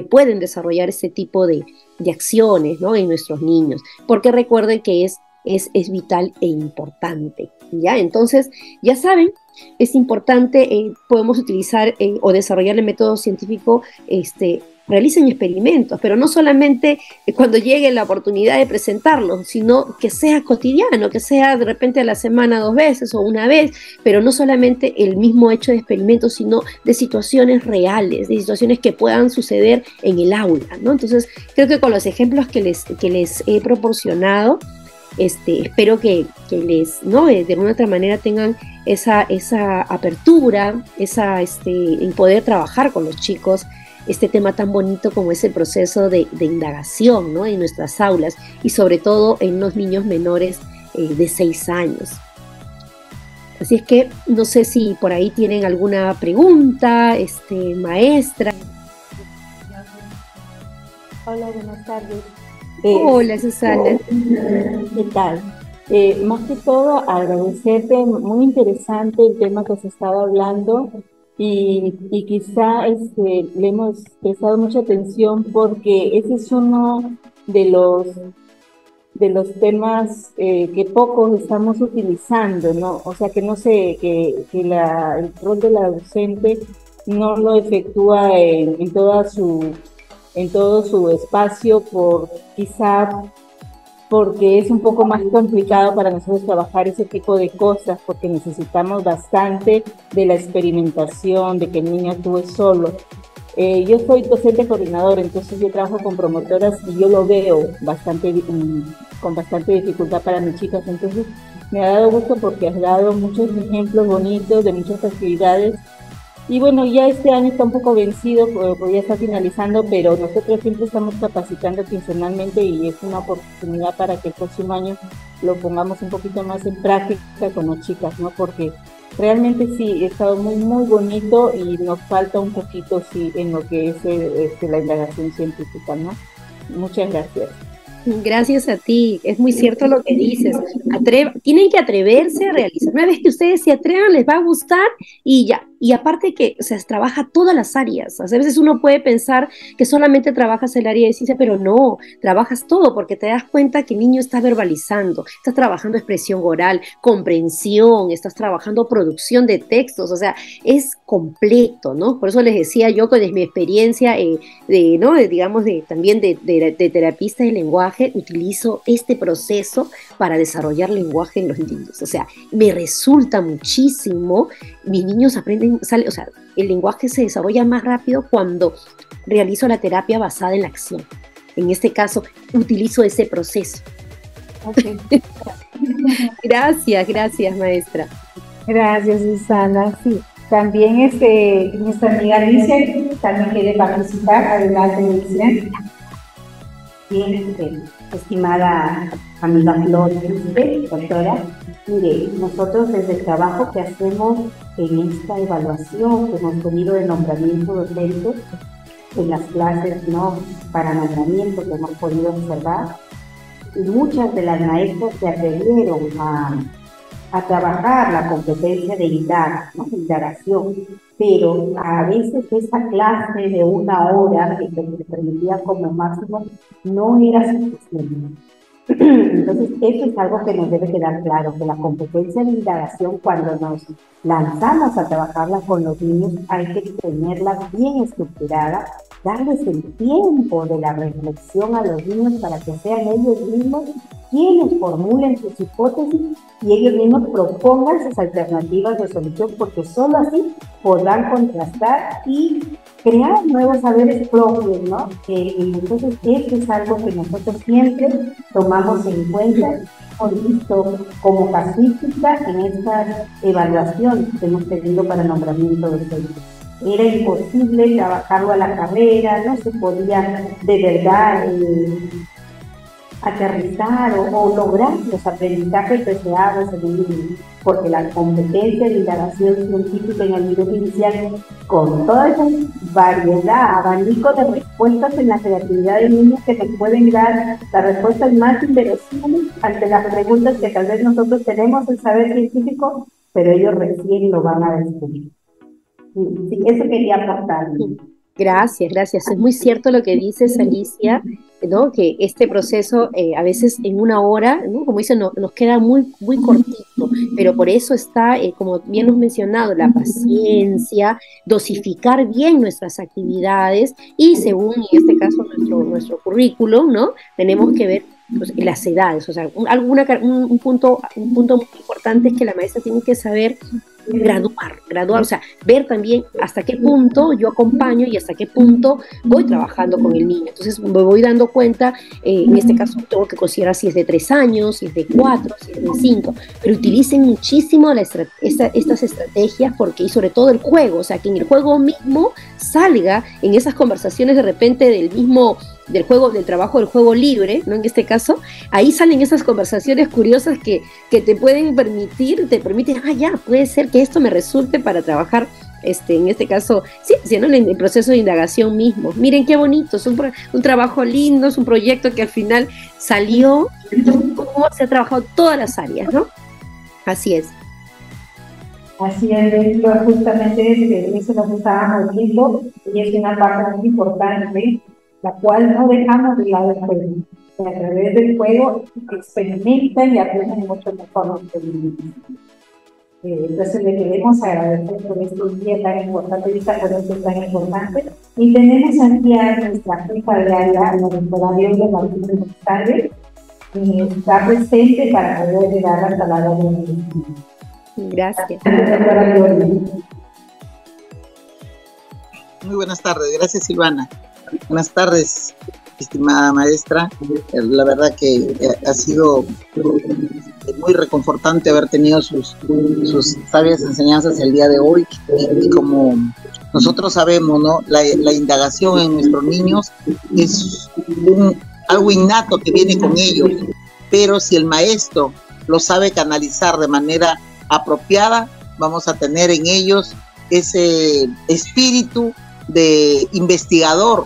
pueden desarrollar ese tipo de acciones, ¿no? En nuestros niños, porque recuerden que es vital e importante, ¿ya? Entonces, ya saben, es importante, podemos utilizar o desarrollar el método científico, realicen experimentos, pero no solamente cuando llegue la oportunidad de presentarlos, sino que sea cotidiano, que sea de repente a la semana 2 veces o 1 vez, pero no solamente el mismo hecho de experimentos, sino de situaciones reales, de situaciones que puedan suceder en el aula, ¿no? Entonces, creo que con los ejemplos que les he proporcionado, espero que les, ¿no? De alguna otra manera tengan esa apertura, en poder trabajar con los chicos este tema tan bonito como es el proceso de indagación, ¿no? En nuestras aulas y sobre todo en los niños menores de 6 años. Así es que no sé si por ahí tienen alguna pregunta, maestra. Hola, buenas tardes. Hola, Susana. ¿Qué tal? Más que todo, agradecerte, muy interesante el tema que se estaba hablando y quizá le hemos prestado mucha atención porque ese es uno de los temas que pocos estamos utilizando, ¿no? O sea, que no sé, el rol de la docente no lo efectúa en todo su espacio quizá porque es un poco más complicado para nosotros trabajar ese tipo de cosas, porque necesitamos bastante de la experimentación, de que el niño actúe solo. Yo soy docente coordinador, entonces yo trabajo con promotoras y yo lo veo con bastante dificultad para mis chicas. Entonces me ha dado gusto porque has dado muchos ejemplos bonitos de muchas actividades. Y bueno, ya este año está un poco vencido, porque ya está finalizando, pero nosotros siempre estamos capacitando quincenalmente y es una oportunidad para que el próximo año lo pongamos un poquito más en práctica con las chicas, ¿no? Porque realmente sí, ha estado muy, muy bonito y nos falta un poquito, sí, en lo que es la indagación científica, ¿no? Muchas gracias. Gracias a ti, es muy cierto lo que dices. Tienen que atreverse a realizar. Una vez que ustedes se atrevan, les va a gustar y ya. Y aparte que, o sea, trabaja todas las áreas. A veces uno puede pensar que solamente trabajas el área de ciencia, pero no, trabajas todo porque te das cuenta que el niño está verbalizando, estás trabajando expresión oral, comprensión, estás trabajando producción de textos, o sea, es completo, ¿no? Por eso les decía yo que desde mi experiencia también de terapista de lenguaje, utilizo este proceso para desarrollar lenguaje en los niños. O sea, me resulta muchísimo, mis niños aprenden, el lenguaje se desarrolla más rápido cuando realizo la terapia basada en la acción. En este caso, utilizo ese proceso. Okay. Gracias, maestra. Gracias, Susana. Sí, también nuestra amiga Alicia también quiere participar. Adelante, Alicia. Bien, estimada amiga Flor, doctora, mire, nosotros desde el trabajo que hacemos en esta evaluación que hemos tenido de nombramiento docente, en las clases para nombramiento que hemos podido observar, y muchas de las maestras se atrevieron a trabajar la competencia de indagación, pero a veces esa clase de 1 hora que se permitía como máximo no era suficiente. Entonces, eso es algo que nos debe quedar claro, que la competencia de indagación, cuando nos lanzamos a trabajarla con los niños, hay que tenerla bien estructurada, darles el tiempo de la reflexión a los niños para que sean ellos mismos quienes formulen sus hipótesis y ellos mismos propongan sus alternativas de solución, porque solo así podrán contrastar y crear nuevos saberes propios, ¿no? Y entonces eso es algo que nosotros siempre tomamos en cuenta, hemos visto como casuística en estas evaluaciones que hemos tenido para nombramiento docente. Era imposible trabajarlo a la carrera, no se podía de verdad aterrizar o lograr los aprendizajes deseados en el niño, porque la competencia de indagación científica en el nivel inicial, con toda esa variedad, abanico de respuestas en la creatividad del niño que nos pueden dar las respuestas más inverosímiles ante las preguntas que tal vez nosotros tenemos el saber científico, pero ellos recién lo van a descubrir. Sí, eso quería aportar. Gracias. Es muy cierto lo que dices, Alicia, ¿no? Que este proceso a veces en 1 hora, ¿no? Como dicen, nos queda muy, muy cortito, pero por eso está, como bien hemos mencionado, la paciencia, dosificar bien nuestras actividades y según, en este caso, nuestro currículum, ¿no? Tenemos que ver pues, las edades, o sea, un punto muy importante es que la maestra tiene que saber graduar, o sea, ver también hasta qué punto yo acompaño y hasta qué punto voy trabajando con el niño. Entonces me voy dando cuenta, en este caso tengo que considerar si es de 3 años, si es de 4, si es de 5, pero utilicen muchísimo estas estrategias porque, y sobre todo el juego, o sea, que en el juego mismo salga en esas conversaciones de repente del trabajo del juego libre, ¿no? En este caso, ahí salen esas conversaciones curiosas que te permiten, ya, puede ser que esto me resulte para trabajar, en este caso, ciencia, ¿no? En el proceso de indagación mismo. Miren qué bonito, es un trabajo lindo, es un proyecto que al final salió, cómo se ha trabajado todas las áreas, ¿no? Así es. Así es, yo justamente eso nos estábamos viendo y es una parte muy importante, la cual no dejamos de lado el juego. Que a través del juego experimentan y aprenden mucho mejor los feminismos. Entonces le queremos agradecer por este día tan importante, esta ponencia tan importante. Y tenemos aquí a nuestra jefa de área, la doctora Gloria Martínez González, que está presente para poder dar la palabra de la. Gracias. Muy buenas tardes, gracias Silvana. Buenas tardes, estimada maestra. La verdad que ha sido muy reconfortante haber tenido sus sabias enseñanzas el día de hoy. Y como nosotros sabemos, ¿no? La indagación en nuestros niños es algo innato que viene con ellos, pero si el maestro lo sabe canalizar de manera apropiada, vamos a tener en ellos ese espíritu de investigador.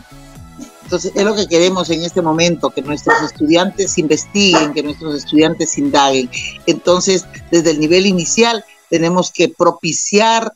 Entonces es lo que queremos en este momento, que nuestros estudiantes investiguen, que nuestros estudiantes indaguen. Entonces, desde el nivel inicial tenemos que propiciar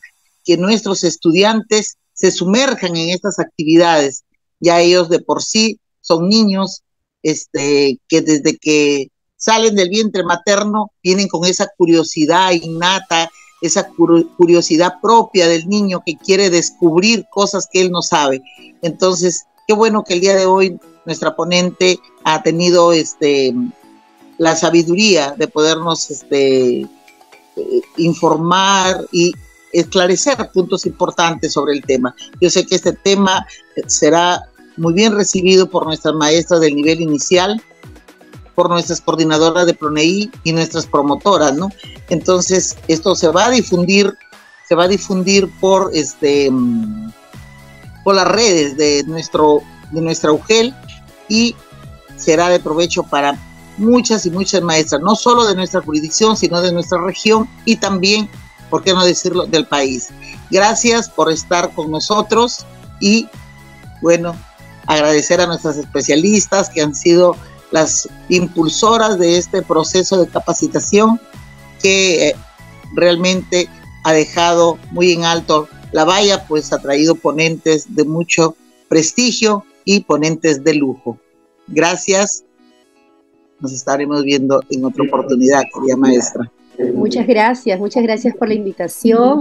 que nuestros estudiantes se sumerjan en estas actividades. Ya ellos de por sí son niños que desde que salen del vientre materno vienen con esa curiosidad innata, esa curiosidad propia del niño que quiere descubrir cosas que él no sabe. Entonces, qué bueno que el día de hoy nuestra ponente ha tenido la sabiduría de podernos informar y esclarecer puntos importantes sobre el tema. Yo sé que este tema será muy bien recibido por nuestras maestras del nivel inicial, por nuestras coordinadoras de PRONEI y nuestras promotoras, ¿no? Entonces, esto se va a difundir por las redes de nuestra UGEL y será de provecho para muchas y muchas maestras, no solo de nuestra jurisdicción, sino de nuestra región y también, por qué no decirlo, del país. Gracias por estar con nosotros y, bueno, agradecer a nuestras especialistas que han sido las impulsoras de este proceso de capacitación que realmente ha dejado muy en alto la valla, pues ha traído ponentes de mucho prestigio y ponentes de lujo. Gracias. Nos estaremos viendo en otra oportunidad, querida maestra. Muchas gracias por la invitación.